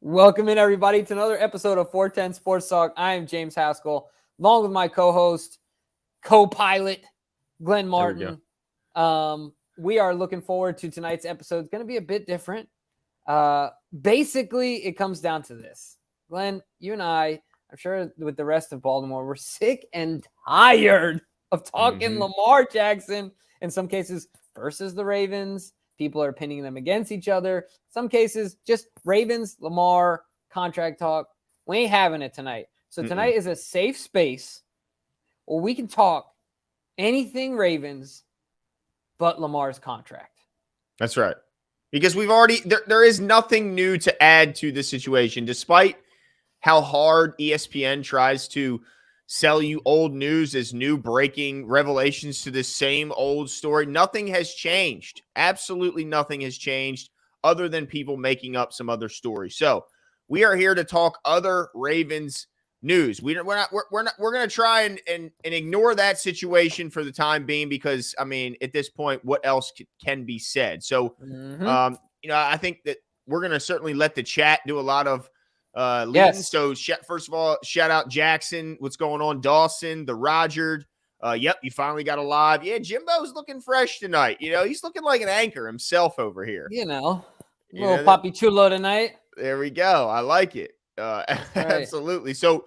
Welcome in, everybody, to another episode of 410 Sports Talk. I am James Haskell, along with my co-host, co-pilot, Glenn Martin. We are looking forward to tonight's episode. It's going to be a bit different. Basically, it comes down to this. Glenn, you and I'm sure with the rest of Baltimore, we're sick and tired of talking Lamar Jackson, in some cases, versus the Ravens. People are pinning them against each other. Some cases, just Ravens, Lamar, contract talk. We ain't having it tonight. So tonight is a safe space where we can talk anything Ravens but Lamar's contract. That's right. Because we've already there is nothing new to add to the situation, despite how hard ESPN tries to sell you old news as new breaking revelations to the same old story. Nothing has changed. Absolutely nothing has changed other than people making up some other story. So we are here to talk other Ravens news. We're going to try and ignore that situation for the time being, because I mean, at this point, what else can be said? So, I think that we're going to certainly let the chat do a lot of leading. Yes. So first of all, shout out Jackson. What's going on? Dawson, the Roger. Yep, you finally got a live. Yeah, Jimbo's looking fresh tonight. He's looking like an anchor himself over here. Little Papi Chulo tonight. There we go. I like it. Absolutely. So,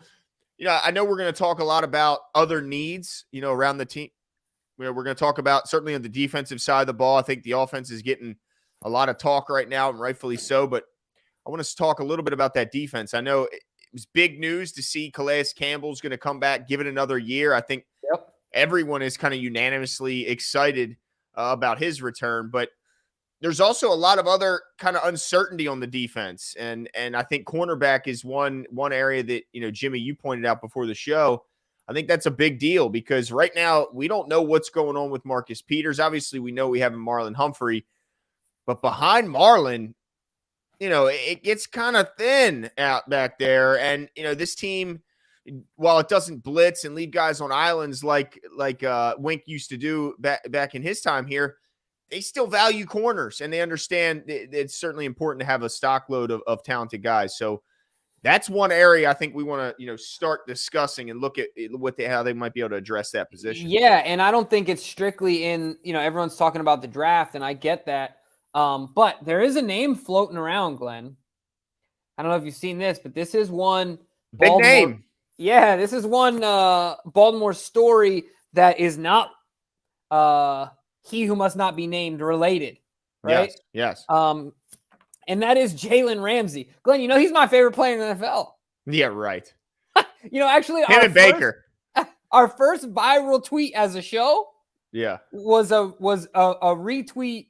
I know we're going to talk a lot about other needs, around the team. We're going to talk about certainly on the defensive side of the ball. I think the offense is getting a lot of talk right now, and rightfully so, but I want us to talk a little bit about that defense. I know it was big news to see Calais Campbell's going to come back, give it another year. I think everyone is kind of unanimously excited about his return, but there's also a lot of other kind of uncertainty on the defense. And I think cornerback is one area that, Jimmy, you pointed out before the show. I think that's a big deal because right now we don't know what's going on with Marcus Peters. Obviously, we know we have Marlon Humphrey, but behind Marlon, it gets kind of thin out back there. And, this team, while it doesn't blitz and leave guys on islands like Wink used to do back in his time here, they still value corners, and they understand it's certainly important to have a stock load of talented guys. So that's one area I think we want to, start discussing and look at how they might be able to address that position. Yeah, and I don't think it's strictly in, everyone's talking about the draft, and I get that. But there is a name floating around, Glenn. I don't know if you've seen this, but this is one big name. Yeah, this is one Baltimore story that is not he who must not be named related, right? Yes. And that is Jalen Ramsey. Glenn, he's my favorite player in the NFL. Yeah, right. Actually, him and Baker. Our first viral tweet as a show, was a retweet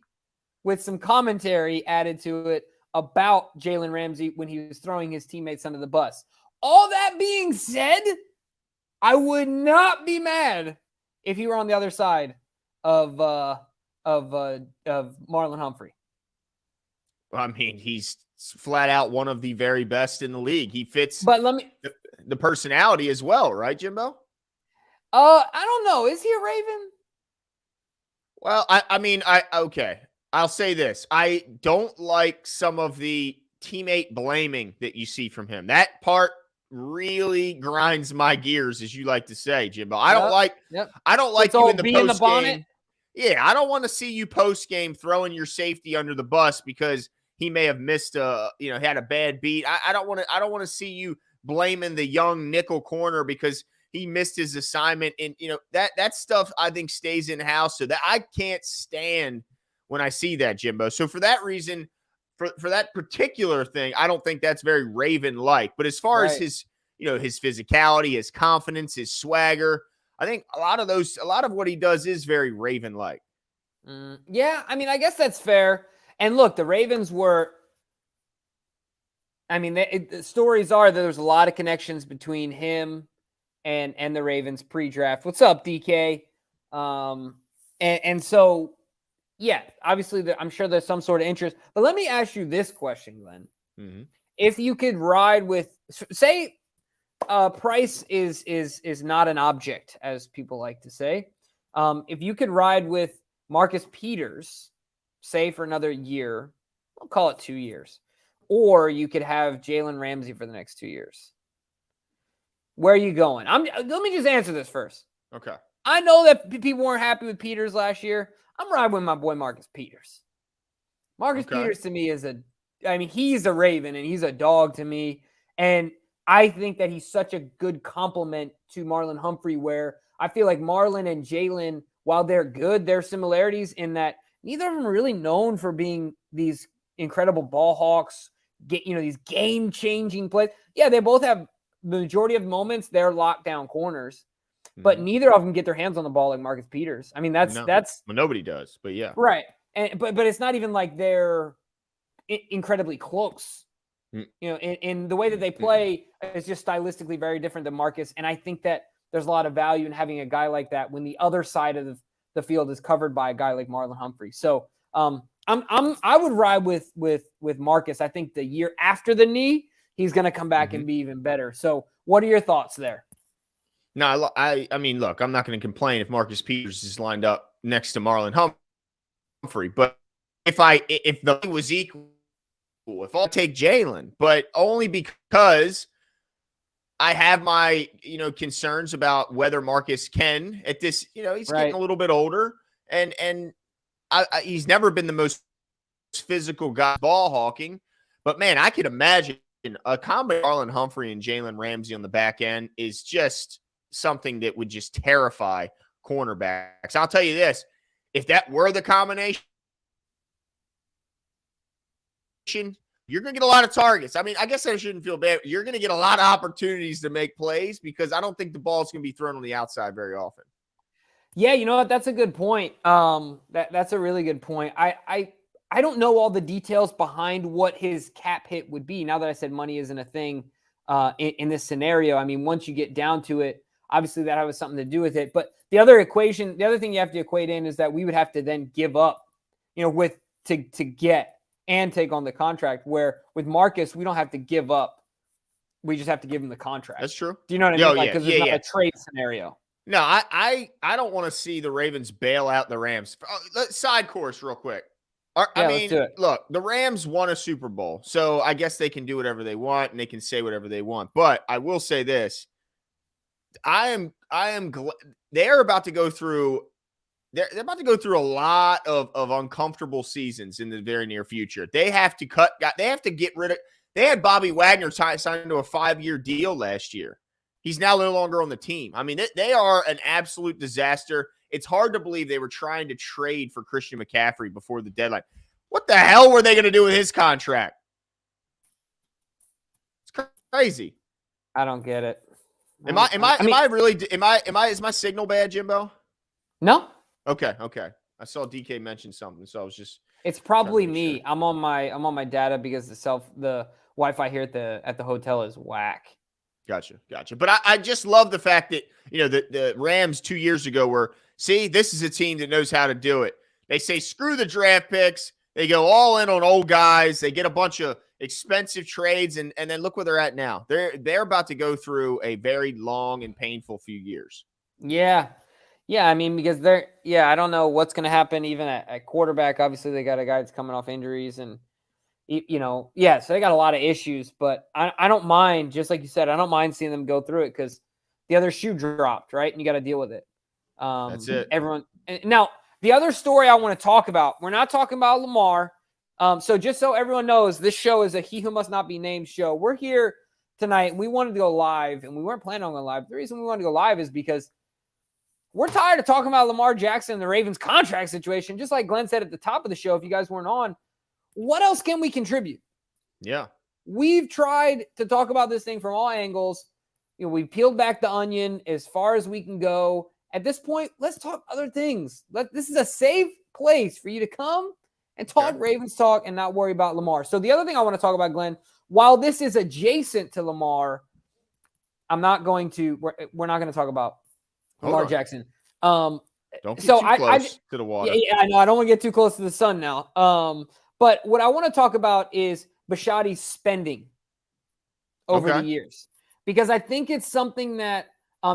with some commentary added to it about Jalen Ramsey when he was throwing his teammates under the bus. All that being said, I would not be mad if he were on the other side of Marlon Humphrey. I mean, he's flat out one of the very best in the league. He fits the personality as well, right, Jimbo? I don't know. Is he a Raven? Well, okay. I'll say this. I don't like some of the teammate blaming that you see from him. That part really grinds my gears, as you like to say, Jimbo. I don't like you in the post game. Yeah, I don't want to see you post game throwing your safety under the bus because he may have missed had a bad beat. I don't want to see you blaming the young nickel corner because he missed his assignment. And that stuff I think stays in house. So that I can't stand when I see that, Jimbo. So for that reason, for that particular thing, I don't think that's very Raven-like. But as far as his, his physicality, his confidence, his swagger, I think a lot of what he does is very Raven-like. Yeah, I guess that's fair. And look, the Ravens were, the stories are that there's a lot of connections between him and the Ravens pre-draft. What's up, DK? And so, yeah, obviously I'm sure there's some sort of interest. But let me ask you this question, Glenn. Mm-hmm. If you could ride with, say, price is not an object, as people like to say. If you could ride with Marcus Peters, say for another year, I'll call it 2 years, or you could have Jalen Ramsey for the next 2 years. Where are you going? Let me just answer this first. Okay. I know that people weren't happy with Peters last year. I'm riding with my boy Marcus Peters. Marcus Peters to me he's a Raven and he's a dog to me. And I think that he's such a good complement to Marlon Humphrey, where I feel like Marlon and Jalen, while they're good, there are similarities in that neither of them are really known for being these incredible ball hawks, these game-changing plays. Yeah, they both have the majority of moments, they're lockdown corners, but neither of them get their hands on the ball like Marcus Peters. I mean, that's well, nobody does, but yeah, right. And but it's not even like they're incredibly close. In the way that they play is just stylistically very different than Marcus. And I think that there's a lot of value in having a guy like that when the other side of the field is covered by a guy like Marlon Humphrey. So I would ride with Marcus. I think the year after the knee, he's going to come back and be even better. So what are your thoughts there? No, I mean, look, I'm not going to complain if Marcus Peters is lined up next to Marlon Humphrey, but if the was equal, if I'll take Jalen, but only because I have my, concerns about whether Marcus can at this, he's getting a little bit older and he's never been the most physical guy ball hawking, but man, I could imagine a combination of Marlon Humphrey and Jalen Ramsey on the back end is just something that would just terrify cornerbacks. I'll tell you this, if that were the combination, you're going to get a lot of targets. I mean, I guess I shouldn't feel bad. You're going to get a lot of opportunities to make plays because I don't think the ball is going to be thrown on the outside very often. Yeah, you know what? That's a good point. That's a really good point. I don't know all the details behind what his cap hit would be. Now that I said money isn't a thing in this scenario, I mean, once you get down to it, obviously that has something to do with it. But the other thing you have to equate in is that we would have to then give up, to get and take on the contract, where with Marcus, we don't have to give up. We just have to give him the contract. That's true. Do you know what I mean? Because it's not a trade scenario. No, I don't want to see the Ravens bail out the Rams. Side course real quick. Let's do it. Look, the Rams won a Super Bowl, so I guess they can do whatever they want and they can say whatever they want. But I will say this. I am glad they're about to go through they're about to go through a lot of uncomfortable seasons in the very near future. They have to get rid of they had Bobby Wagner signed to a 5-year deal last year. He's now no longer on the team. I mean, they are an absolute disaster. It's hard to believe they were trying to trade for Christian McCaffrey before the deadline. What the hell were they going to do with his contract? It's crazy. I don't get it. Is my signal bad, Jimbo? No. Okay. I saw DK mention something, so I was just. It's probably me. Sure. I'm on my data because the Wi-Fi here at the hotel is whack. Gotcha. But I just love the fact that the Rams 2 years ago were, see, this is a team that knows how to do it. They say screw the draft picks. They go all in on old guys. They get a bunch of expensive trades, and then look where they're at now. They're about to go through a very long and painful few years. Yeah. I mean, because I don't know what's going to happen even at quarterback. Obviously, they got a guy that's coming off injuries, and so they got a lot of issues. But I don't mind, just like you said, I don't mind seeing them go through it because the other shoe dropped, right, and you got to deal with it. That's it. Now, the other story I want to talk about, we're not talking about Lamar. So just so everyone knows, this show is a He Who Must Not Be Named show. We're here tonight. We wanted to go live, and we weren't planning on going live. The reason we wanted to go live is because we're tired of talking about Lamar Jackson and the Ravens contract situation. Just like Glenn said at the top of the show, if you guys weren't on, what else can we contribute? Yeah. We've tried to talk about this thing from all angles. We've peeled back the onion as far as we can go. At this point, let's talk other things. This is a safe place for you to come and talk Ravens talk and not worry about Lamar. So the other thing I want to talk about, Glenn, while this is adjacent to Lamar, we're not going to talk about Lamar Jackson. Don't get too close to the water. Yeah, I know. I don't want to get too close to the sun now. But what I want to talk about is Bashadi's spending over the years, because I think it's something that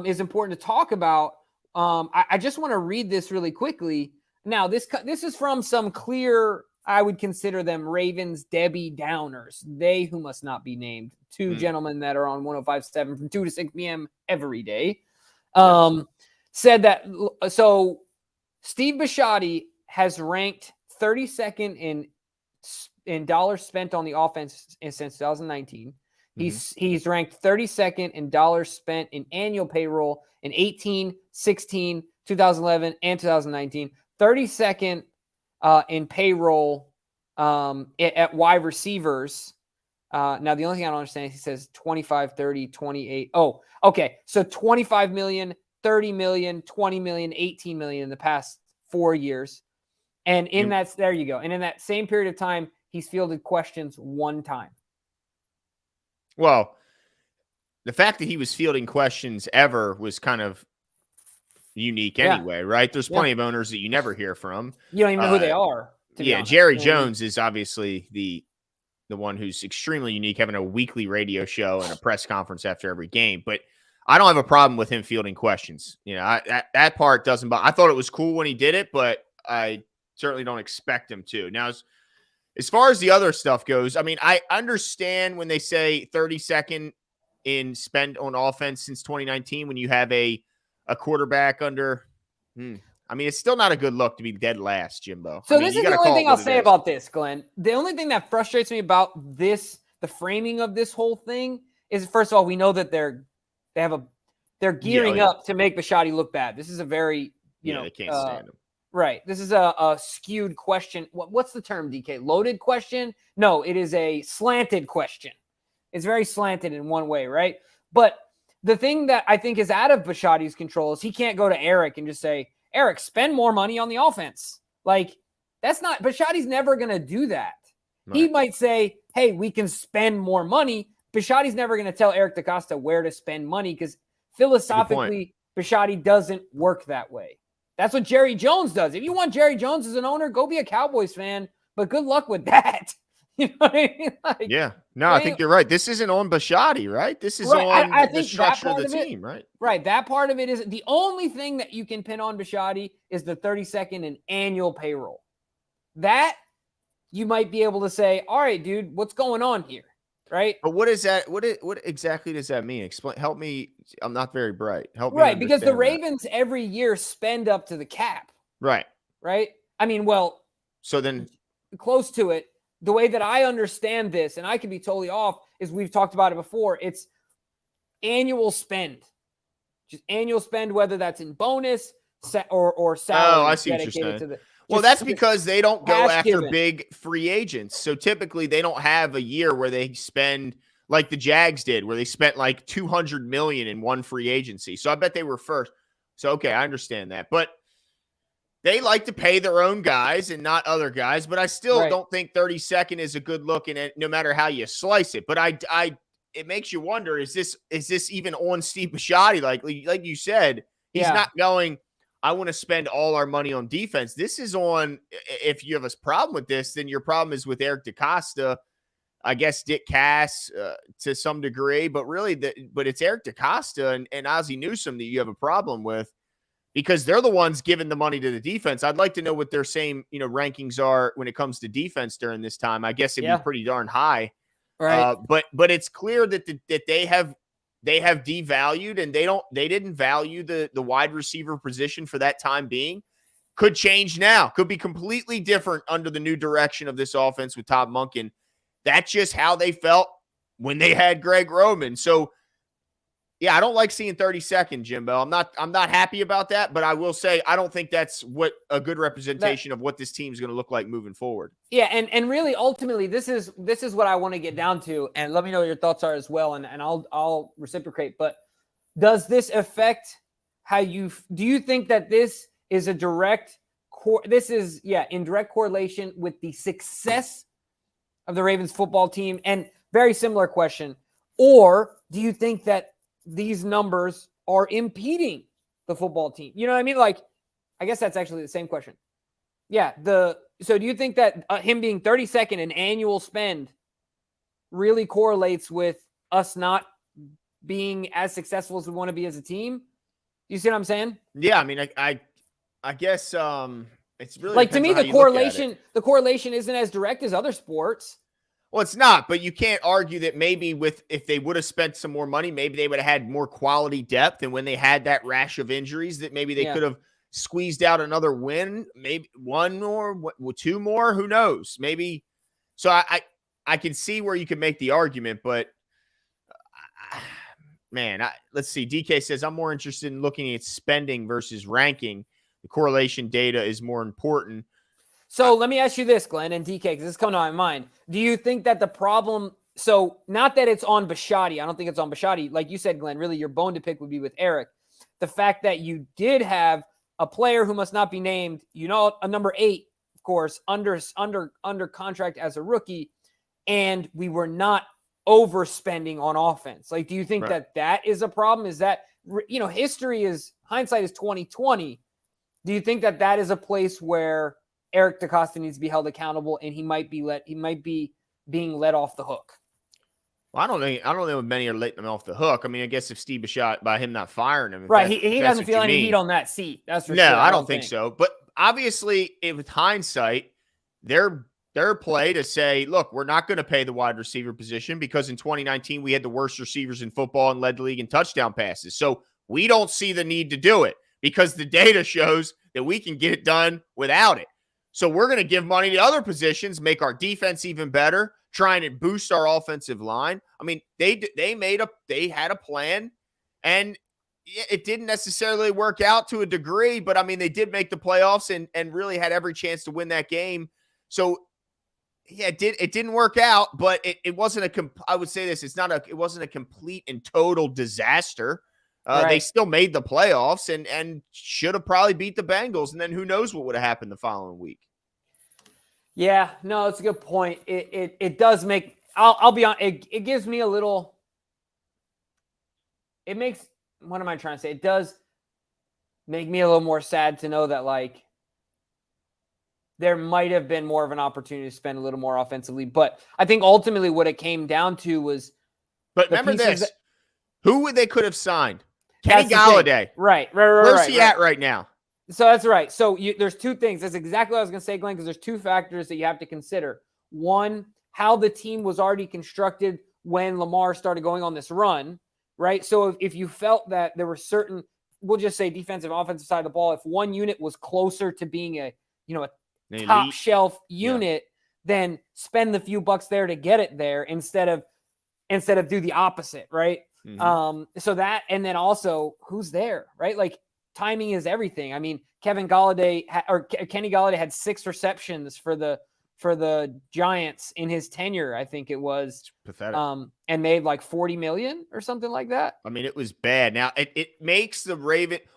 is important to talk about. I just want to read this really quickly. Now, this is from some clear I would consider them Ravens Debbie Downers. They who must not be named. Two gentlemen that are on 105.7 from 2 to 6 p.m. every day. Said that. So Steve Bashadi has ranked 32nd in dollars spent on the offense since 2019. He's ranked 32nd in dollars spent in annual payroll in 18, 16, 2011, and 2019. 32nd in payroll at wide receivers. Now, the only thing I don't understand is he says 25, 30, 28. Oh, okay. So 25 million, 30 million, 20 million, 18 million in the past 4 years. And there you go. And in that same period of time, he's fielded questions one time. Well, the fact that he was fielding questions ever was kind of unique anyway, right? There's plenty of owners that you never hear from. You don't even know who they are. Jerry Jones is obviously the one who's extremely unique, having a weekly radio show and a press conference after every game. But I don't have a problem with him fielding questions. That part doesn't bother. I thought it was cool when he did it, but I certainly don't expect him to. Now, as far as the other stuff goes, I mean, I understand when they say 32nd in spend on offense since 2019 when you have a quarterback under. I mean, it's still not a good look to be dead last, Jimbo. So this is the only thing I'll say about this, Glenn. The only thing that frustrates me about this, the framing of this whole thing, is first of all, we know that they're gearing up to make Bashadi look bad. This is a very they can't stand him. Right. This is a skewed question. What's the term, DK? Loaded question? No, it is a slanted question. It's very slanted in one way, right? But the thing that I think is out of Bashadi's control is he can't go to Eric and just say, Eric, spend more money on the offense. Like, that's not – Bashadi's never going to do that. Right. He might say, hey, we can spend more money. Bashadi's never going to tell Eric DeCosta where to spend money because philosophically, Bashadi doesn't work that way. That's what Jerry Jones does. If you want Jerry Jones as an owner, go be a Cowboys fan, but good luck with that. You know what I mean? I think you're right. This isn't on Bashadi, right? This is on I think the structure of the team, right? Right. That part of it is the only thing that you can pin on Bashadi is the 32nd in annual payroll. That you might be able to say, all right, dude, what's going on here? Right. But what is that? What exactly does that mean? Help me. I'm not very bright. Help me. Right. Because the Ravens every year spend up to the cap. Right. Right. I mean, so then close to it. The way that I understand this, and I could be totally off, is we've talked about it before. It's annual spend. Just annual spend, whether that's in bonus or salary. Oh, I see what you're saying. Well, that's because they don't go after big free agents. So typically they don't have a year where they spend like the Jags did, where they spent like $200 million in one free agency. So I bet they were first. So, okay, I understand that. But they like to pay their own guys and not other guys, but I still don't think 32nd is a good look in it, no matter how you slice it. But it makes you wonder: is this even on Steve Bashadi? Like you said, he's not going. I want to spend all our money on defense. This is on. If you have a problem with this, then your problem is with Eric DeCosta. I guess Dick Cass to some degree, but really, but it's Eric DeCosta and Ozzie Newsome that you have a problem with. Because they're the ones giving the money to the defense. I'd like to know what their same, rankings are when it comes to defense during this time. I guess it'd be pretty darn high. Right. But it's clear that they have devalued and they didn't value the wide receiver position for that time being. Could change now. Could be completely different under the new direction of this offense with Todd Monken. That's just how they felt when they had Greg Roman. So yeah, I don't like seeing 32nd, Jimbo. I'm not happy about that, but I will say I don't think that's what a good representation of what this team is going to look like moving forward. Yeah, and really ultimately this is what I want to get down to, and let me know what your thoughts are as well, and I'll reciprocate. But does this affect how do you think that this is a direct in direct correlation with the success of the Ravens football team? And very similar question, or do you think that these numbers are impeding the football team? You know what I mean? Like, I guess that's actually the same question. Yeah. So do you think that him being 32nd in annual spend really correlates with us not being as successful as we want to be as a team? You see what I'm saying? Yeah. I mean, I guess It's really like, to me, the correlation isn't as direct as other sports. Well, it's not, but you can't argue that maybe if they would have spent some more money, maybe they would have had more quality depth. And when they had that rash of injuries, that maybe they could have squeezed out another win, maybe one more, two more, who knows? Maybe. So I can see where you can make the argument, but man, let's see. DK says, I'm more interested in looking at spending versus ranking. The correlation data is more important. So let me ask you this, Glenn and DK, because this is coming to my mind. Do you think that the problem, so not that it's on Bashadi, I don't think it's on Bashadi. Like you said, Glenn, really your bone to pick would be with Eric. The fact that you did have a player who must not be named, a number 8, of course, under contract as a rookie, and we were not overspending on offense. Like, do you think that is a problem? Is that, hindsight is 2020. Do you think that is a place where Eric DeCosta needs to be held accountable, and he might be being let off the hook? Well, I don't know if many are letting him off the hook. I mean, I guess if Steve Bashad, by him not firing him, right? He doesn't feel any heat on that seat. That's for sure. No, I don't think so. But obviously, with hindsight, their play to say, look, we're not going to pay the wide receiver position because in 2019 we had the worst receivers in football and led the league in touchdown passes. So we don't see the need to do it because the data shows that we can get it done without it. So we're going to give money to other positions, make our defense even better, trying to boost our offensive line. I mean, they had a plan, and it didn't necessarily work out to a degree, but I mean, they did make the playoffs and really had every chance to win that game. So yeah, it didn't work out, but it wasn't I would say this, it wasn't a complete and total disaster. They still made the playoffs and should have probably beat the Bengals. And then who knows what would have happened the following week. Yeah, no, it's a good point. It does make, I'll be honest, it gives me a little, it makes, what am I trying to say? It does make me a little more sad to know that, like, there might have been more of an opportunity to spend a little more offensively. But I think ultimately what it came down to was. But remember this, who would they could have signed? Kenny Golladay. Right. Where's he at right now? So that's right. So there's two things. That's exactly what I was going to say, Glenn, because there's two factors that you have to consider. One, how the team was already constructed when Lamar started going on this run, right? So if you felt that there were certain, we'll just say defensive, offensive side of the ball, if one unit was closer to being a top shelf unit, then spend the few bucks there to get it there instead of do the opposite, right? Mm-hmm. So that, and then also who's there, right? Like, timing is everything. I mean, Kenny Golladay had 6 receptions for the Giants in his tenure, I think it was. It's pathetic. And made like $40 million or something like that. I mean, it was bad. Now it makes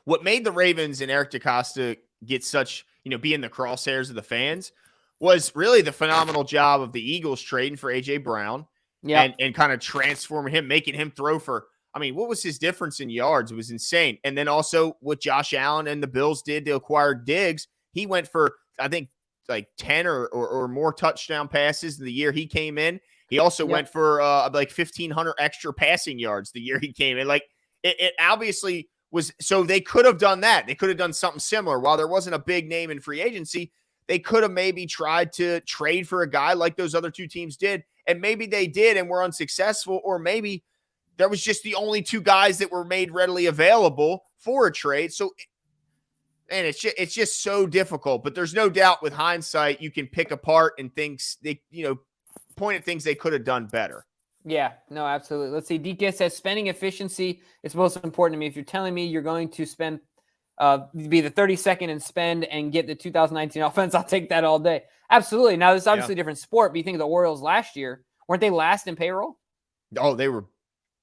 what made the Ravens and Eric DeCosta get such, be in the crosshairs of the fans was really the phenomenal job of the Eagles trading for AJ Brown. Yeah. And kind of transforming him, making him throw for, I mean, what was his difference in yards? It was insane. And then also what Josh Allen and the Bills did to acquire Diggs, he went for, I think, like 10 or more touchdown passes the year he came in. He also went for like 1,500 extra passing yards the year he came in. Like, it obviously was, so they could have done that. They could have done something similar. While there wasn't a big name in free agency, they could have maybe tried to trade for a guy like those other two teams did. And maybe they did and were unsuccessful, or maybe there was just the only 2 guys that were made readily available for a trade. So, and it's just so difficult. But there's no doubt with hindsight, you can pick apart and things they, point at things they could have done better. Yeah, no, absolutely. Let's see. DK says spending efficiency is most important to me. If you're telling me you're going to spend, be the 32nd and spend and get the 2019 offense, I'll take that all day. Absolutely. Now, this is obviously a different sport, but you think of the Orioles last year, weren't they last in payroll? Oh, they were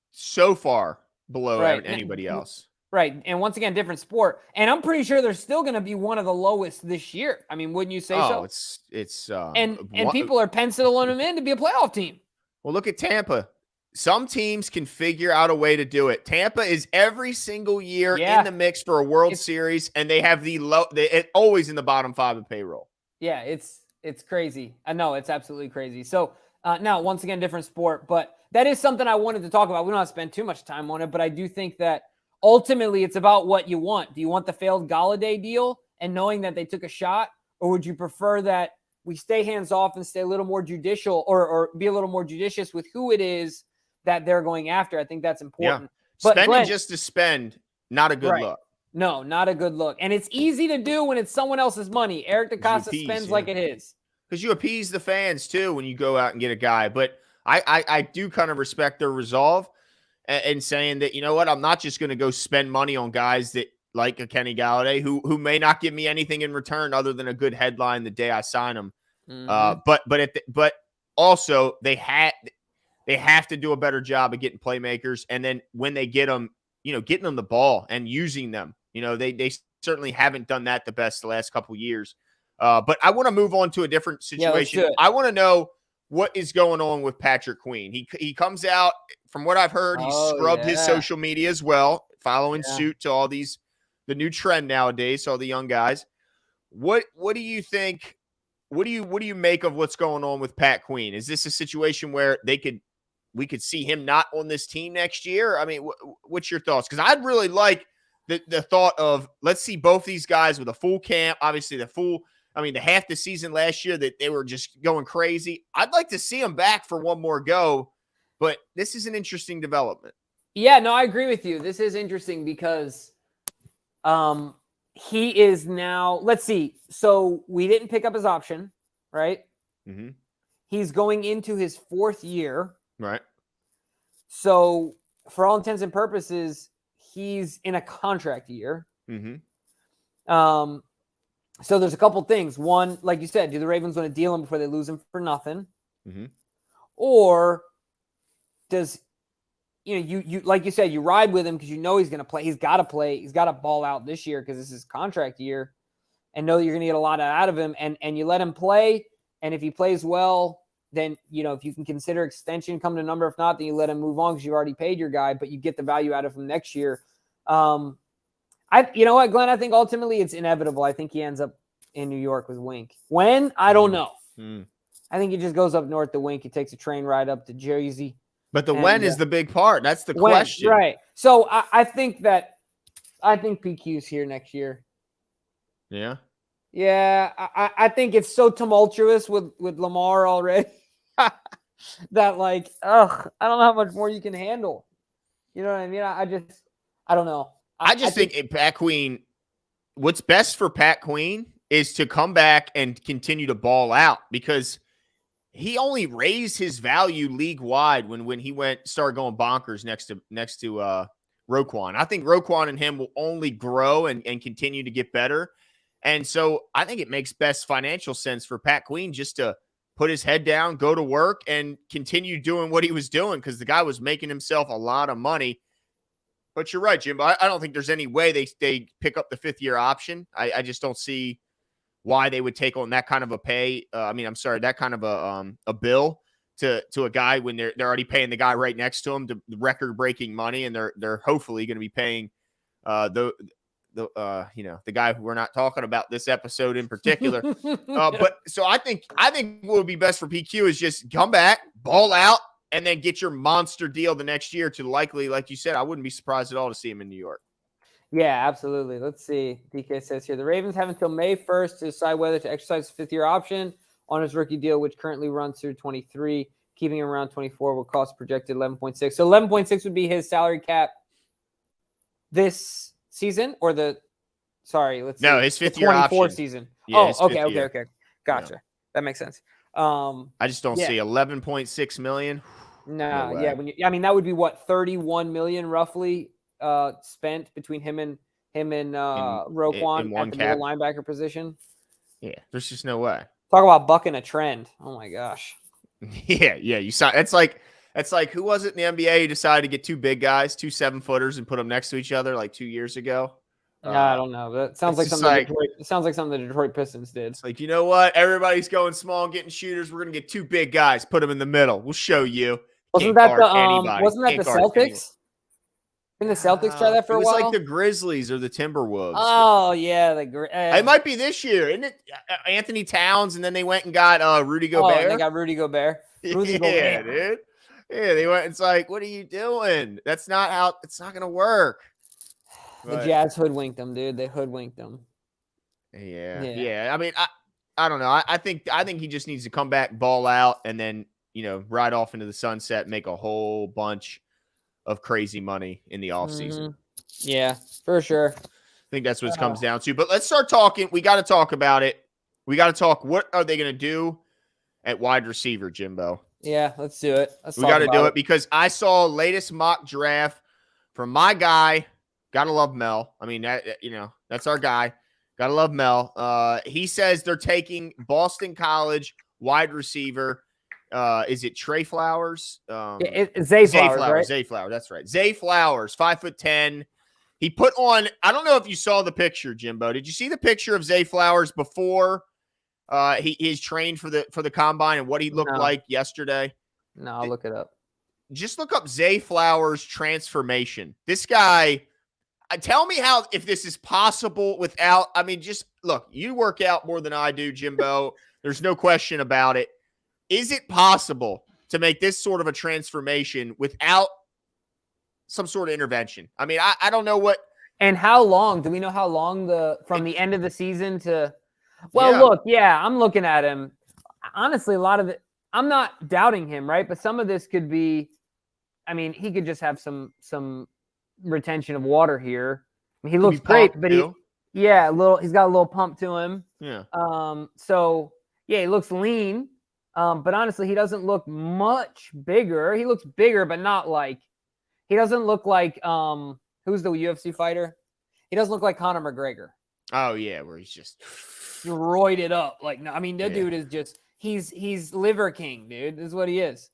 so far below anybody else. Right. And once again, different sport. And I'm pretty sure they're still going to be one of the lowest this year. I mean, wouldn't you say so? And people are penciling them in to be a playoff team. Well, look at Tampa. Some teams can figure out a way to do it. Tampa is every single year in the mix for a World Series, and they have always in the bottom 5 of payroll. Yeah, it's crazy. I know, it's absolutely crazy. So now, once again, different sport, but that is something I wanted to talk about. We don't have to spend too much time on it, but I do think that ultimately it's about what you want. Do you want the failed Golladay deal and knowing that they took a shot, Or would you prefer that we stay hands off and stay a little more judicial or be a little more judicious with who it is that they're going after? I think that's important. Yeah. But Spending Glenn, just to spend, not a good look. No, not a good look. And it's easy to do when it's someone else's money. Eric DeCosta spends like it is. Because you appease the fans, too, when you go out and get a guy. But I do kind of respect their resolve and saying that, you know what, I'm not just going to go spend money on guys that like a Kenny Galladay who may not give me anything in return other than a good headline the day I sign him. But also they have to do a better job of getting playmakers. And then when they get them, getting them the ball and using them, they certainly haven't done that the best the last couple of years. But I want to move on to a different situation. I want to know what is going on with Patrick Queen. He comes out, from what I've heard, he scrubbed his social media as well, following suit to all the new trend nowadays, all the young guys. What do you think? What do you make of what's going on with Pat Queen? Is this a situation where we could see him not on this team next year? I mean, what's your thoughts? Because I'd really like the thought of, let's see both these guys with a full camp, obviously the half the season last year that they were just going crazy. I'd like to see them back for one more go, but this is an interesting development. Yeah, no, I agree with you. This is interesting because he is now, let's see. So we didn't pick up his option, right? Mm-hmm. He's going into his 4th year. Right. So for all intents and purposes, he's in a contract year. Mm-hmm. So there's a couple things. One, like you said, do the Ravens want to deal him before they lose him for nothing? Mm-hmm. Or does, you like you said, you ride with him because he's going to play. He's got to play. He's got to ball out this year because this is contract year and know that you're going to get a lot out of him. And you let him play. And if he plays well, then, if you can consider extension come to number, if not, then you let him move on because you already paid your guy, but you get the value out of him next year. You know what, Glenn? I think ultimately it's inevitable. I think he ends up in New York with Wink. When? I don't know. I think he just goes up north to Wink. He takes a train ride up to Jersey. But when is the big part. That's the question. Right. So I think PQ's here next year. Yeah. Yeah. I think it's so tumultuous with Lamar already that I don't know how much more you can handle. You know what I mean? I don't know. I think Pat Queen, what's best for Pat Queen is to come back and continue to ball out because he only raised his value league-wide when he started going bonkers next to Roquan. I think Roquan and him will only grow and continue to get better. And so I think it makes best financial sense for Pat Queen just to put his head down, go to work, and continue doing what he was doing because the guy was making himself a lot of money. But you're right, Jim. I don't think there's any way they pick up the 5th-year option. I just don't see why they would take on that kind of a that kind of a bill to a guy when they're already paying the guy right next to him the record-breaking money, and they're hopefully going to be paying the guy who we're not talking about this episode in particular. But so I think what would be best for PQ is just come back, ball out, and then get your monster deal the next year to likely, like you said, I wouldn't be surprised at all to see him in New York. Yeah, absolutely. Let's see. DK says here, the Ravens have until May 1st to decide whether to exercise the 5th-year option on his rookie deal, which currently runs through 23. Keeping him around 24 will cost projected 11.6. So 11.6 would be his salary cap this season or his 5th-year option. Season. Yeah, Okay. Gotcha. Yeah. That makes sense. I just don't see $11.6 million. No that would be what, $31 million roughly spent between him and Roquan at the middle linebacker position. Yeah, there's just no way. Talk about bucking a trend. Oh my gosh. Yeah. You saw it's like who was it in the NBA who decided to get 2 big guys, 2 7-footers, and put them next to each other like 2 years ago? I don't know. That sounds like something. It sounds like something the Detroit Pistons did. It's like, you know what? Everybody's going small and getting shooters. We're gonna get 2 big guys, put them in the middle. We'll show you. Wasn't that the Celtics? Didn't the Celtics try that for a while? It was like the Grizzlies or the Timberwolves. Oh yeah, it might be this year, isn't it? Anthony Towns, and then they went and got Rudy Gobert. Oh, and they got Rudy Gobert. Gobert, dude. Yeah, they went. It's like, what are you doing? That's not how. It's not gonna work. The Jazz hoodwinked them, dude. They hoodwinked them. Yeah. I mean, I don't know. I think he just needs to come back, ball out, and then, ride off into the sunset, make a whole bunch of crazy money in the offseason. Mm-hmm. Yeah, for sure. I think that's what it comes down to. But let's start talking. We got to talk about it. We got to talk. What are they going to do at wide receiver, Jimbo? Yeah, let's do it. We got to do it because I saw latest mock draft from my guy. Gotta love Mel. I mean, that's our guy. Gotta love Mel. He says they're taking Boston College wide receiver. Is it Trey Flowers? Zay Flowers, right? Zay Flowers. That's right. Zay Flowers, 5'10". He put on. I don't know if you saw the picture, Jimbo. Did you see the picture of Zay Flowers before he is trained for the combine and what he looked like yesterday? No, I'll look it up. Just look up Zay Flowers transformation. This guy. Tell me if this is possible without. I mean, just look. You work out more than I do, Jimbo. There's no question about it. Is it possible to make this sort of a transformation without some sort of intervention? I mean, I don't know what. And how long? Do we know how long from the end of the season to? Well, look, I'm looking at him. Honestly, a lot of it. I'm not doubting him, right? But some of this could be. I mean, he could just have some retention of water here. I mean, he looks great, but he's got a little pump to him. Yeah. So he looks lean. But honestly, he doesn't look much bigger. He looks bigger, but not like he doesn't look like who's the UFC fighter? He doesn't look like Conor McGregor. Oh yeah, where he's just roided up. Like, no, I mean, that dude is just he's liver king, dude. This is what he is.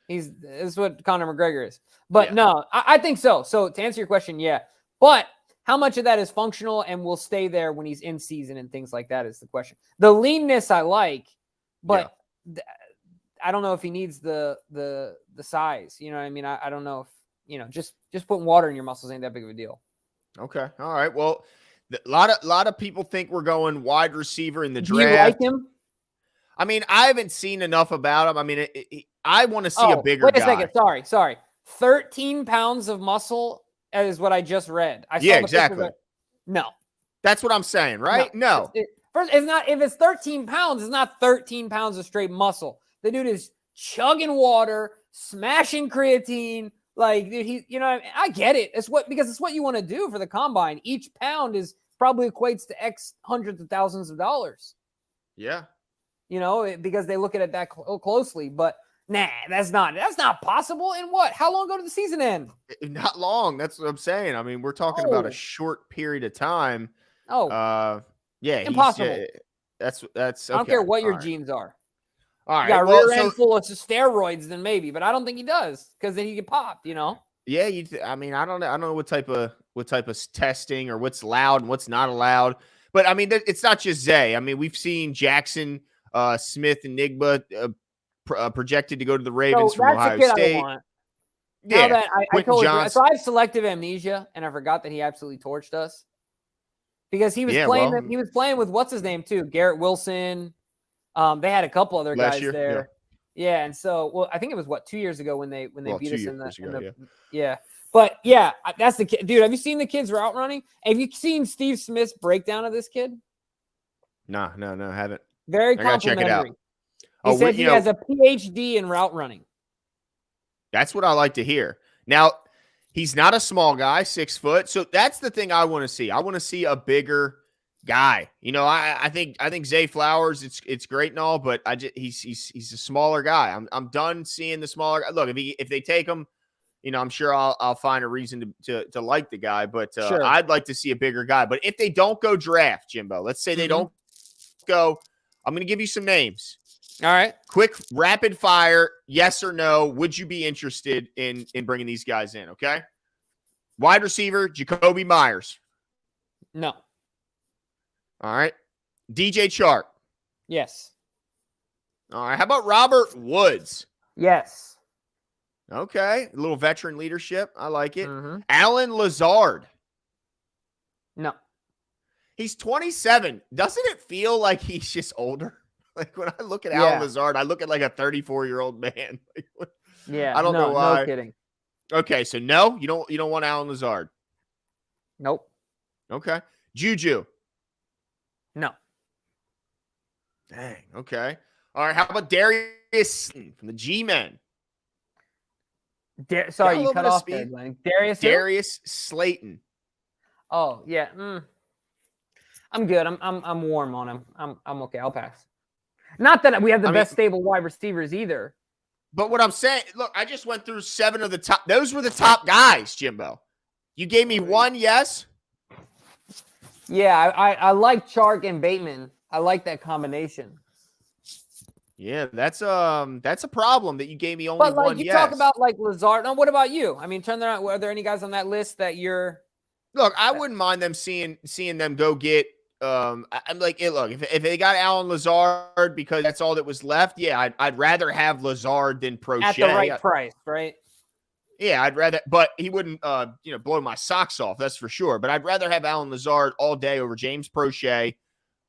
This is what Conor McGregor is. But no, I think so. So to answer your question, yeah. But how much of that is functional and will stay there when he's in season and things like that is the question. The leanness I like, but I don't know if he needs the size. You know what I mean? I don't know if, just putting water in your muscles ain't that big of a deal. Okay. All right. Well, a lot of people think we're going wide receiver in the draft. Do you like him? I mean, I haven't seen enough about him. I mean, I want to see a bigger guy. Wait a second. Sorry. 13 pounds of muscle is what I just read. Exactly. No. That's what I'm saying, right? No. First, it's not. If it's 13 pounds, it's not 13 pounds of straight muscle. The dude is chugging water, smashing creatine. Like, dude, I get it. Because it's what you want to do for the combine. Each pound probably equates to X hundreds of thousands of dollars. Yeah. Because they look at it that closely. But nah, that's not possible. In what? How long ago did the season end? Not long. That's what I'm saying. I mean, we're talking about a short period of time. Yeah, impossible. That's. Okay. I don't care what your genes are. All right, you got rear end full of steroids, then maybe, but I don't think he does because then he get popped. Yeah, I mean, I don't know what type of testing or what's allowed and what's not allowed. But I mean, it's not just Zay. I mean, we've seen Jackson Smith and Nigba projected to go to the Ravens from Ohio State. Now that I told you, so I have selective amnesia, and I forgot that he absolutely torched us. Because he was playing. He was playing with what's his name too, Garrett Wilson. They had a couple other guys there. Yeah, and so I think it was 2 years ago when they beat us in the But that's the kid, dude. Have you seen the kid's route running? Have you seen Steve Smith's breakdown of this kid? No, I haven't. Very complimentary. He said he has a PhD in route running. That's what I like to hear. Now, he's not a small guy, 6 foot. So that's the thing I want to see. I want to see a bigger guy. I think Zay Flowers, it's great and all, but he's a smaller guy. I'm done seeing the smaller guy. Look, if they take him, I'm sure I'll find a reason to like the guy, but sure. I'd like to see a bigger guy. But if they don't go draft, Jimbo, let's say they don't go, I'm going to give you some names. All right. Quick, rapid fire, yes or no. Would you be interested in bringing these guys in? Okay. Wide receiver, Jacoby Myers. No. All right. DJ Chark. Yes. All right. How about Robert Woods? Yes. Okay. A little veteran leadership. I like it. Alan Lazard. No. He's 27. Doesn't it feel like he's just older? Like when I look at Alan Lazard, I look at like a 34-year-old man. I don't know why. No kidding. Okay, so no, you don't want Alan Lazard. Nope. Okay. Juju. No. Dang. Okay. All right. How about Darius from the G-Men? Sorry, Got a you little cut bit of off there, speed. Glenn. Darius who? Darius Slayton. Oh, yeah. I'm good. I'm warm on him. I'm okay. I'll pass. Not that we have the best stable wide receivers either. But what I'm saying, look, I just went through 7 of the top. Those were the top guys, Jimbo. You gave me one yes? Yeah, I like Chark and Bateman. I like that combination. Yeah, that's a problem that you gave me only one you yes. Talk about like Lazard. No, what about you? I mean, turn around. Are there any guys on that list that you're? Look, I wouldn't mind them seeing them go get. I'm like, look, if they got Alan Lazard because that's all that was left, yeah, I'd rather have Lazard than Prochet At the right price, right? Yeah, I'd rather, but he wouldn't, blow my socks off. That's for sure. But I'd rather have Alan Lazard all day over James Prochet,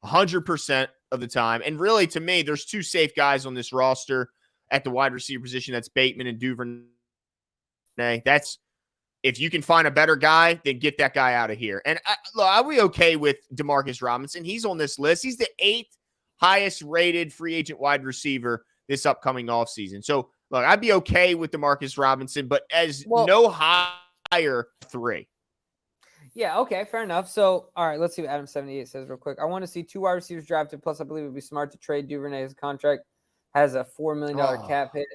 100% of the time. And really, to me, there's 2 safe guys on this roster at the wide receiver position. That's Bateman and Duvernay. That's if you can find a better guy, then get that guy out of here. And are we okay with Demarcus Robinson? He's on this list. He's the 8th highest rated free agent wide receiver this upcoming offseason. So, look, I'd be okay with Demarcus Robinson, but no higher 3. Yeah, okay, fair enough. So, all right, let's see what Adam 78 says real quick. I want to see 2 wide receivers drafted. Plus, I believe it would be smart to trade Duvernay. His contract has a $4 million cap hit.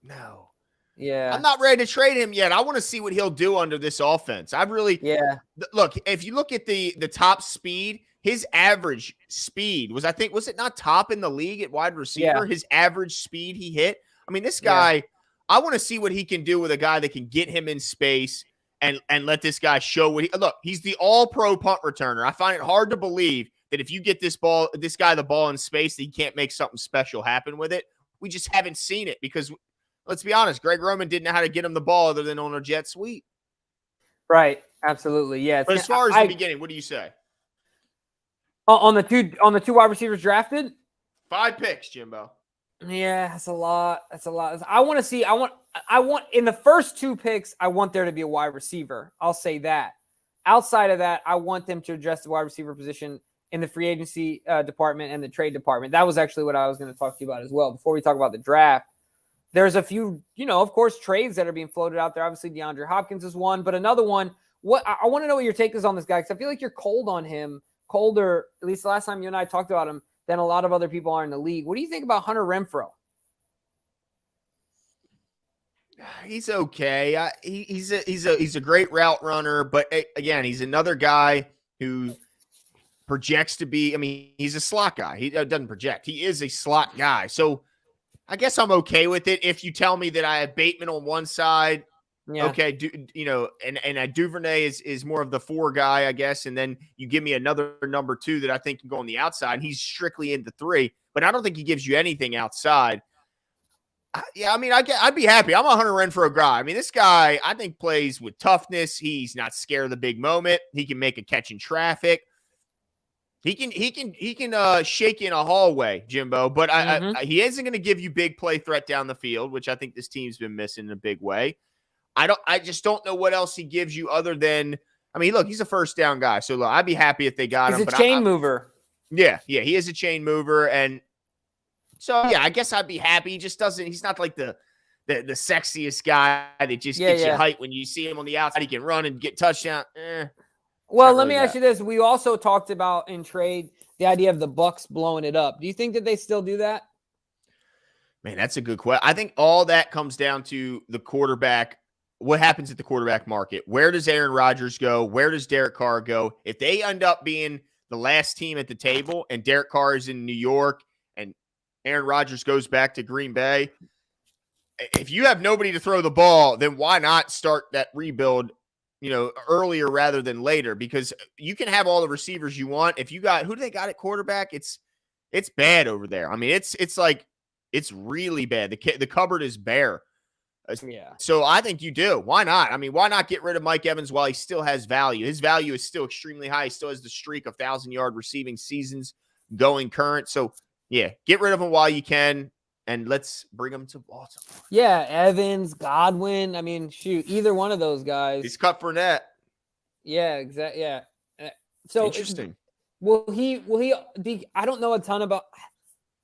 No. Yeah. I'm not ready to trade him yet. I want to see what he'll do under this offense. Look, if you look at the top speed, his average speed was it not top in the league at wide receiver? Yeah. His average speed he hit. I mean, this guy, I want to see what he can do with a guy that can get him in space and let this guy show look, he's the all-pro punt returner. I find it hard to believe that if you get this guy the ball in space, that he can't make something special happen with it. We just haven't seen it because let's be honest, Greg Roman didn't know how to get him the ball other than on a jet sweep. Right. Absolutely. Yeah. But as far as the beginning, what do you say? On the two wide receivers drafted? 5 picks, Jimbo. Yeah, that's a lot. I want to see. I want in the first 2 picks, I want there to be a wide receiver. I'll say that. Outside of that, I want them to address the wide receiver position in the free agency department and the trade department. That was actually what I was going to talk to you about as well. Before we talk about the draft, there's a few, of course, trades that are being floated out there. Obviously, DeAndre Hopkins is one, but another one. What I want to know what your take is on this guy because I feel like you're cold on him, colder. At least the last time you and I talked about him. Than a lot of other people are in the league. What do you think about Hunter Renfro? He's okay. He's a great route runner, but again, he's another guy who projects to be. I mean, he's a slot guy. He doesn't project. He is a slot guy. So I guess I'm okay with it. If you tell me that I have Bateman on one side. Yeah. Okay, and Duvernay is more of the 4 guy, I guess, and then you give me another number 2 that I think can go on the outside, and he's strictly into 3, but I don't think he gives you anything outside. I mean, I'd be happy. I'm a Hunter Renfro guy. I mean, this guy, I think, plays with toughness. He's not scared of the big moment. He can make a catch in traffic. He can shake in a hallway, Jimbo, but he isn't going to give you big play threat down the field, which I think this team's been missing in a big way. I just don't know what else he gives you other than, I mean, look, he's a first down guy. So look, I'd be happy if they got him. He's a chain mover. Yeah, he is a chain mover. And so, yeah, I guess I'd be happy. He just doesn't, he's not like the sexiest guy that just gets you hyped when you see him on the outside. He can run and get touchdown. Well, let me ask you this. We also talked about in trade the idea of the Bucs blowing it up. Do you think that they still do that? Man, that's a good question. I think all that comes down to the quarterback. What happens at the quarterback market? Where does Aaron Rodgers go? Where does Derek Carr go? If they end up being the last team at the table and Derek Carr is in New York and Aaron Rodgers goes back to Green Bay, if you have nobody to throw the ball, then why not start that rebuild, earlier rather than later? Because you can have all the receivers you want. If you got, who do they got at quarterback? It's bad over there. I mean, it's really bad. The cupboard is bare. Yeah. So I think you do. Why not? I mean, why not get rid of Mike Evans while he still has value? His value is still extremely high. He still has the streak of 1,000-yard receiving seasons going current. So, yeah, get rid of him while you can, and let's bring him to Baltimore. Yeah, Evans, Godwin. I mean, shoot, either one of those guys. He's cut for net. Yeah, exactly. Yeah. So interesting. Will he? I don't know a ton about.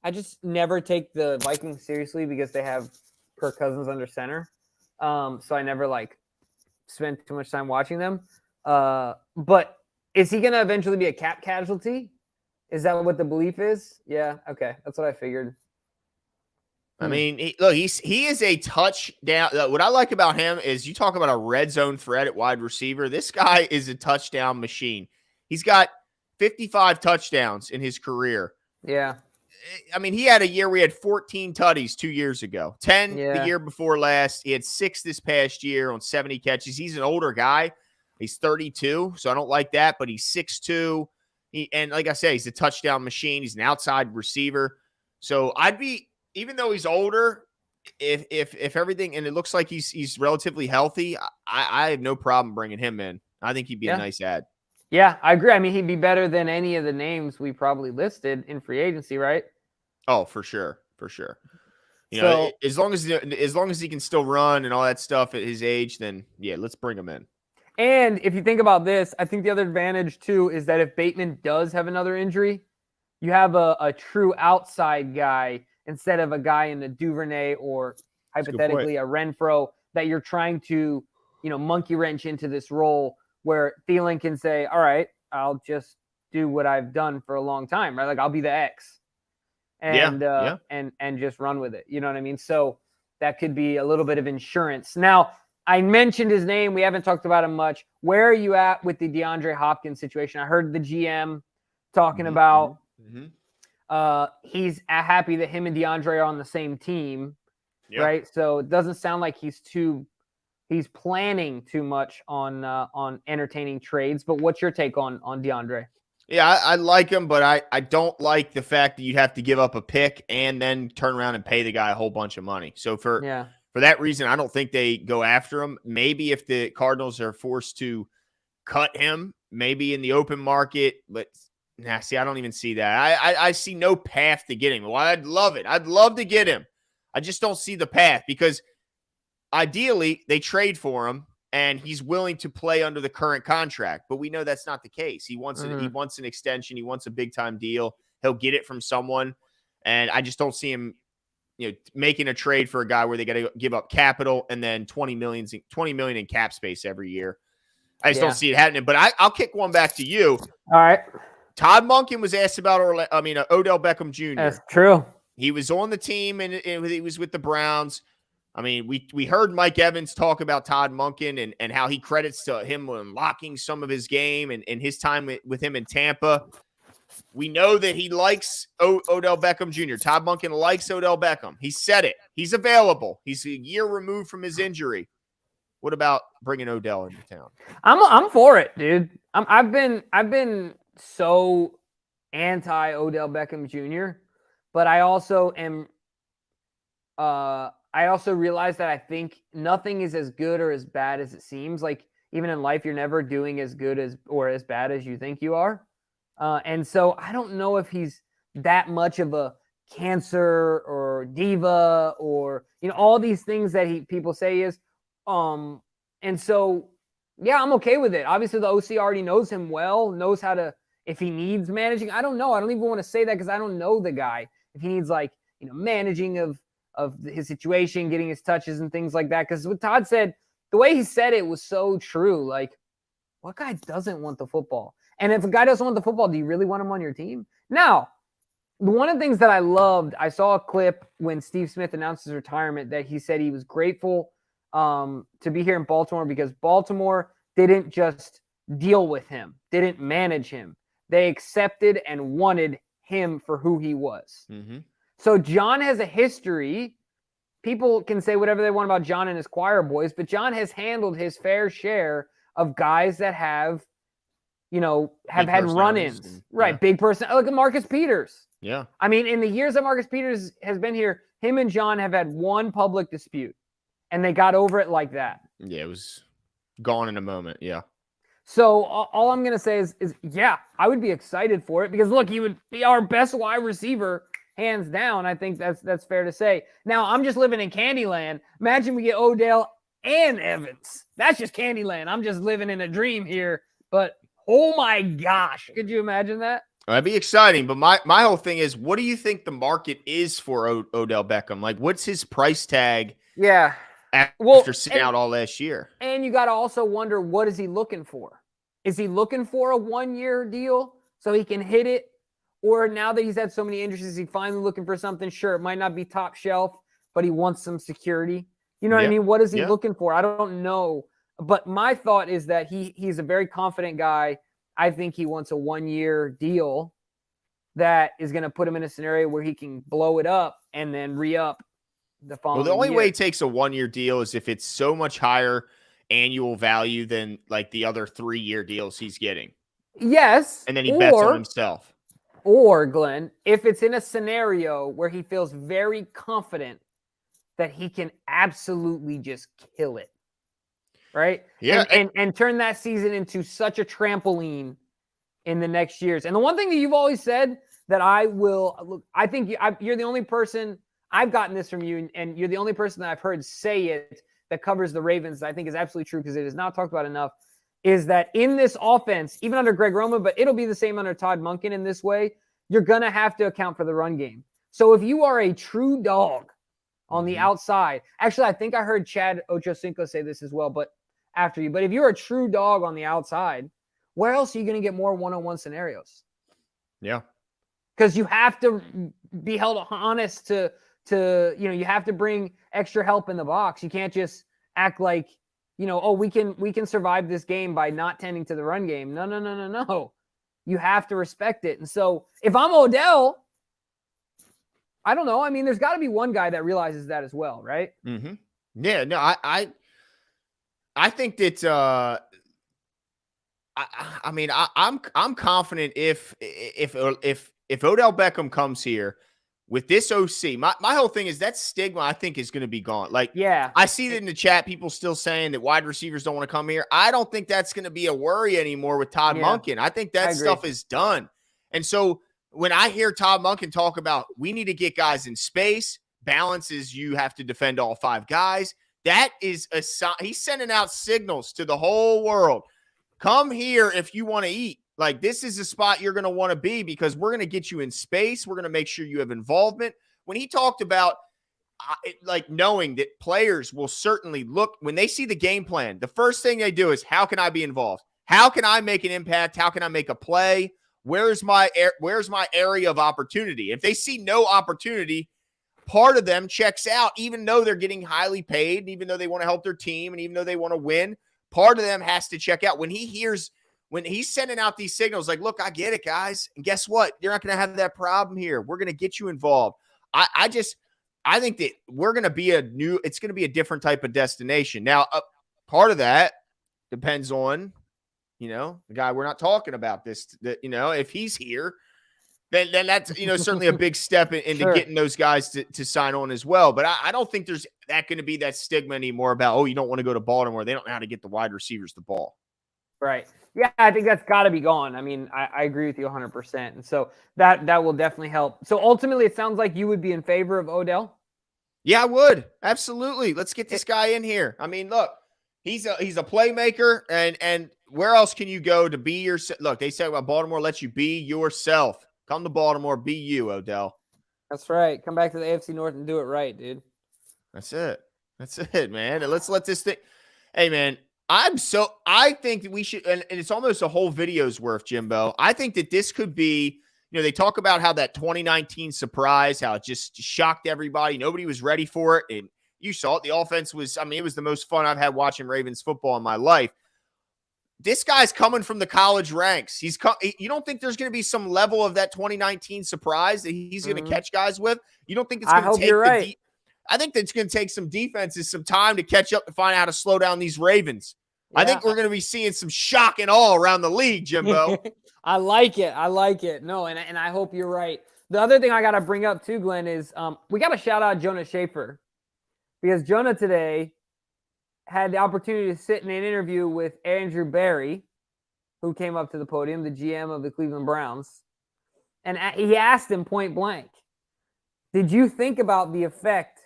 I just never take the Vikings seriously because they have Kirk Cousins under center. So I never spent too much time watching them. But is he going to eventually be a cap casualty? Is that what the belief is? Yeah. Okay. That's what I figured. I mean, he is a touchdown. What I like about him is you talk about a red zone threat at wide receiver. This guy is a touchdown machine. He's got 55 touchdowns in his career. Yeah. I mean, he had a year where he had 14 tutties 2 years ago, 10 the year before last. He had 6 this past year on 70 catches. He's an older guy. He's 32, so I don't like that, but he's 6'2". And like I said, he's a touchdown machine. He's an outside receiver. So I'd be, even though he's older, if everything, and it looks like he's relatively healthy, I have no problem bringing him in. I think he'd be a nice add. Yeah, I agree. I mean, he'd be better than any of the names we probably listed in free agency, right? Oh, for sure. You know, as long as he can still run and all that stuff at his age, then yeah, let's bring him in. And if you think about this, I think the other advantage too is that if Bateman does have another injury, you have a true outside guy instead of a guy in the Duvernay or hypothetically a Renfro that you're trying to, monkey wrench into this role where Thielen can say, all right, I'll just do what I've done for a long time, right? Like I'll be the X and just run with it. You know what I mean? So that could be a little bit of insurance. Now, I mentioned his name. We haven't talked about him much. Where are you at with the DeAndre Hopkins situation? I heard the GM talking about he's happy that him and DeAndre are on the same team, right? So it doesn't sound like he's planning too much on entertaining trades. But what's your take on DeAndre? Yeah, I like him, but I don't like the fact that you have to give up a pick and then turn around and pay the guy a whole bunch of money. So for that reason, I don't think they go after him. Maybe if the Cardinals are forced to cut him, maybe in the open market, but I don't even see that. I see no path to get him. Well, I'd love it. I'd love to get him. I just don't see the path because ideally they trade for him and he's willing to play under the current contract, but we know that's not the case. He wants he wants an extension. He wants a big time deal. He'll get it from someone. And I just don't see him, making a trade for a guy where they got to give up capital and then $20 million in cap space every year. I just don't see it happening, but I'll kick one back to you. All right. Todd Monken was asked about Odell Beckham Jr. That's true. He was on the team and he was with the Browns. I mean, we heard Mike Evans talk about Todd Monken and how he credits to him unlocking some of his game and his time with him in Tampa. We know that he likes Odell Beckham Jr. Todd Monken likes Odell Beckham. He said it. He's available. He's a year removed from his injury. What about bringing Odell into town? I'm for it, dude. I've been so anti Odell Beckham Jr., but I also am. I also realize that I think nothing is as good or as bad as it seems. Like even in life, you're never doing as good as or as bad as you think you are. And so I don't know if he's that much of a cancer or diva or all these things that people say he is. And so yeah, I'm okay with it. Obviously, the OC already knows him well, knows how to if he needs managing. I don't know. I don't even want to say that because I don't know the guy. If he needs managing of his situation, getting his touches and things like that. Because what Todd said, the way he said it was so true. Like, what guy doesn't want the football? And if a guy doesn't want the football, do you really want him on your team? Now, one of the things that I loved, I saw a clip when Steve Smith announced his retirement that he said he was grateful to be here in Baltimore because Baltimore didn't just deal with him, didn't manage him. They accepted and wanted him for who he was. Mm-hmm. So John has a history. People can say whatever they want about John and his choir boys, but John has handled his fair share of guys that have had run-ins. Right, big person. Look at Marcus Peters. Yeah. I mean, in the years that Marcus Peters has been here, him and John have had one public dispute, and they got over it like that. Yeah, it was gone in a moment, yeah. So all I'm going to say is, yeah, I would be excited for it because, look, he would be our best wide receiver hands down. I think that's fair to say. Now, I'm just living in Candyland. Imagine we get Odell and Evans. That's just Candyland. I'm just living in a dream here. But, oh, my gosh. Could you imagine that? That'd be exciting. But my whole thing is, what do you think the market is for Odell Beckham? Like, what's his price tag? Yeah. After sitting out all last year. And you got to also wonder, what is he looking for? Is he looking for a 1-year deal so he can hit it? Or now that he's had so many injuries, is he finally looking for something? Sure, it might not be top shelf, but he wants some security. You know what I mean? What is he looking for? I don't know. But my thought is that he's a very confident guy. I think he wants a 1-year deal that is going to put him in a scenario where he can blow it up and then re-up the following the only year. way he takes a 1-year deal is if it's so much higher annual value than like the other 3-year deals he's getting. Yes. And then he bets on himself. Or, Glenn, if it's in a scenario where he feels very confident that he can absolutely just kill it. Right? Yeah. And turn that season into such a trampoline in the next years. And the one thing that you've always said that I think you're the only person, I've gotten this from you, and you're the only person that I've heard say it that covers the Ravens that I think is absolutely true because it is not talked about enough, is that in this offense, even under Greg Roman, but it'll be the same under Todd Monken in this way, you're going to have to account for the run game. So if you are a true dog on the outside, actually, I think I heard Chad Ochocinco say this as well, but after you, but if you're a true dog on the outside, where else are you going to get more one-on-one scenarios? Yeah. Because you have to be held honest to, you have to bring extra help in the box. You can't just act like, we can survive this game by not tending to the run game. No. You have to respect it. And so if I'm Odell, I don't know. I mean, there's got to be one guy that realizes that as well, right? Mm-hmm. Yeah, no, I think that I'm confident if Odell Beckham comes here with this OC, my whole thing is that stigma I think is going to be gone. Like, yeah, I see that in the chat, people still saying that wide receivers don't want to come here. I don't think that's going to be a worry anymore with Todd Monken. I think that stuff is done. And so when I hear Todd Monken talk about we need to get guys in space, balance is you have to defend all 5 guys. That is he's sending out signals to the whole world. Come here if you want to eat. Like, this is a spot you're going to want to be because we're going to get you in space. We're going to make sure you have involvement. When he talked about knowing that players will certainly look when they see the game plan, the first thing they do is, how can I be involved? How can I make an impact? How can I make a play? Where's my area of opportunity? If they see no opportunity, part of them checks out, even though they're getting highly paid, and even though they want to help their team, and even though they want to win, part of them has to check out. When he's sending out these signals, like, look, I get it, guys. And guess what? You're not going to have that problem here. We're going to get you involved. I think that we're going to be it's going to be a different type of destination. Now, part of that depends on, the guy we're not talking about if he's here, then that's, certainly a big step into getting those guys to sign on as well. But I don't think there's going to be that stigma anymore about, you don't want to go to Baltimore. They don't know how to get the wide receivers the ball. Right. Yeah, I think that's got to be gone. I mean, I agree with you 100%. And so that will definitely help. So ultimately, it sounds like you would be in favor of Odell? Yeah, I would. Absolutely. Let's get this guy in here. I mean, look, he's a playmaker, and where else can you go to be yourself? Look, they say about Baltimore lets you be yourself. Come to Baltimore, be you, Odell. That's right. Come back to the AFC North and do it right, dude. That's it, man. And let's let this thing. Hey, man, I think that we should, and it's almost a whole video's worth, Jimbo. I think that this could be, they talk about how that 2019 surprise, how it just shocked everybody. Nobody was ready for it. And you saw it. The offense was, it was the most fun I've had watching Ravens football in my life. This guy's coming from the college ranks. You don't think there's going to be some level of that 2019 surprise that he's going to catch guys with? You don't think it's going to take you're right. I think that it's going to take some defenses some time to catch up to find out how to slow down these Ravens. Yeah. I think we're going to be seeing some shock and awe around the league, Jimbo. I like it. No, and I hope you're right. The other thing I got to bring up too, Glenn, is we got to shout out Jonah Schaefer, because Jonah today had the opportunity to sit in an interview with Andrew Berry, who came up to the podium, the GM of the Cleveland Browns. And he asked him point blank, did you think about the effect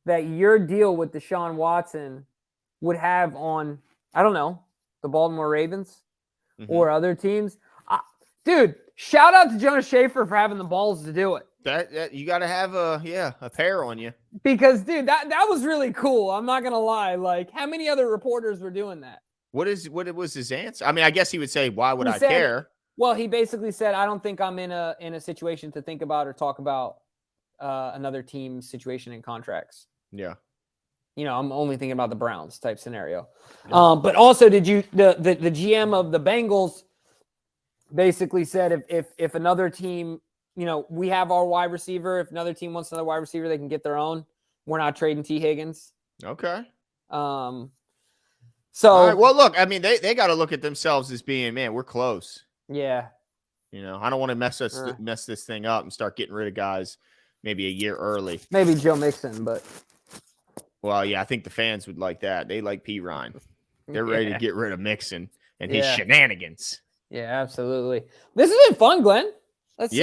that your deal with Deshaun Watson would have on, I don't know, the Baltimore Ravens or other teams? Dude, shout out to Jonas Schaefer for having the balls to do it. That you got to have a pair on you. Because, dude, that was really cool. I'm not going to lie. Like, how many other reporters were doing that? What was his answer? I mean, I guess he would say, why would I care? Well, he basically said, I don't think I'm in a situation to think about or talk about another team's situation in contracts. Yeah. I'm only thinking about the Browns type scenario. Yeah. But also, the GM of the Bengals basically said if another team, we have our wide receiver. If another team wants another wide receiver, they can get their own. We're not trading T. Higgins. Okay. So, all right, well, look, I mean, they got to look at themselves as being, man, we're close. Yeah. I don't want to mess this thing up and start getting rid of guys maybe a year early. Maybe Joe Mixon, but. Well, yeah, I think the fans would like that. They like P. Ryan. They're ready to get rid of Mixon and his shenanigans. Yeah, absolutely. This has been fun, Glenn. Let's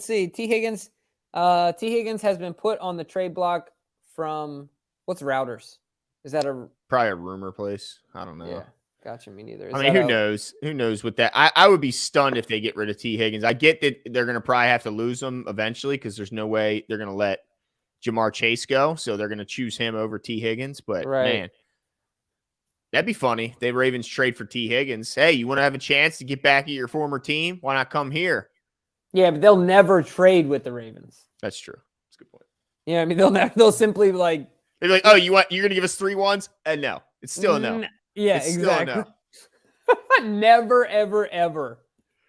see. T. Higgins. T. Higgins has been put on the trade block from what's Routers? Is that probably a rumor place? I don't know. Yeah, gotcha. Me neither. I mean, who knows? Who knows with that? I would be stunned if they get rid of T. Higgins. I get that they're going to probably have to lose him eventually because there's no way they're going to let Jamar Chase go, so they're going to choose him over T. Higgins. But, man, that'd be funny. The Ravens trade for T. Higgins. Hey, you want to have a chance to get back at your former team? Why not come here? Yeah, but they'll never trade with the Ravens. That's true. That's a good point. Yeah, I mean, they'll simply they're like, oh, you're going to give us 3 1s? And no. It's still a no. Yeah, it's exactly. Still a no. Never, ever, ever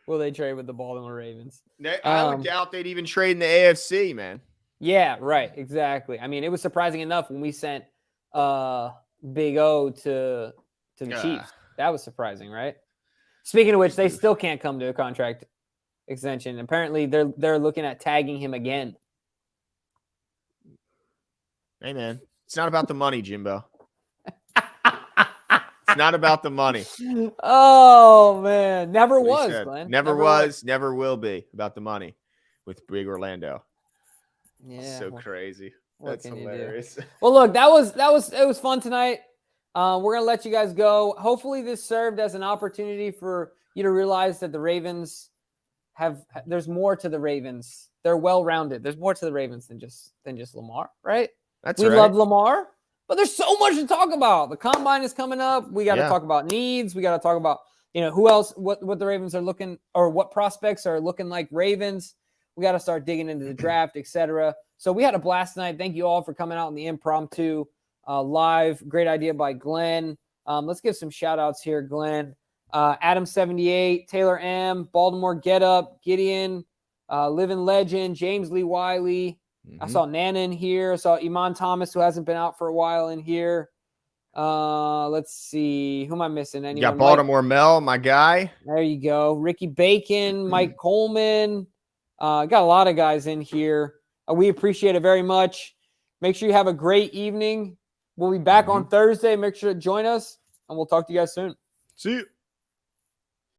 will they trade with the Baltimore Ravens. I would doubt they'd even trade in the AFC, man. Yeah, right. Exactly. I mean, it was surprising enough when we sent Big O to the Chiefs. That was surprising, right? Speaking of which, they still can't come to a contract extension. Apparently, they're looking at tagging him again. Hey, man. It's not about the money, Jimbo. It's not about the money. Oh, man. Never was, Glenn. Never was, never will be about the money with Big Orlando. Yeah. So crazy. That's hilarious. Well, look, it was fun tonight. We're going to let you guys go. Hopefully this served as an opportunity for you to realize that the Ravens there's more to the Ravens. They're well-rounded. There's more to the Ravens than just Lamar, right? We love Lamar, but there's so much to talk about. The combine is coming up. We got to talk about needs. We got to talk about, who else, what the Ravens are looking, or what prospects are looking like Ravens. We got to start digging into the draft, etc. So we had a blast tonight. Thank you all for coming out in the impromptu live. Great idea by Glenn. Let's give some shout outs here, Glenn. Adam78, Taylor M, Baltimore Get Up, Gideon, Living Legend, James Lee Wiley. I saw Nana in here. I saw Iman Thomas, who hasn't been out for a while, in here. Let's see. Who am I missing? Anyone? You got Baltimore Mel, my guy. There you go. Ricky Bacon, Mike Coleman. Got a lot of guys in here. We appreciate it very much. Make sure you have a great evening. We'll be back on Thursday. Make sure to join us, and we'll talk to you guys soon. See you.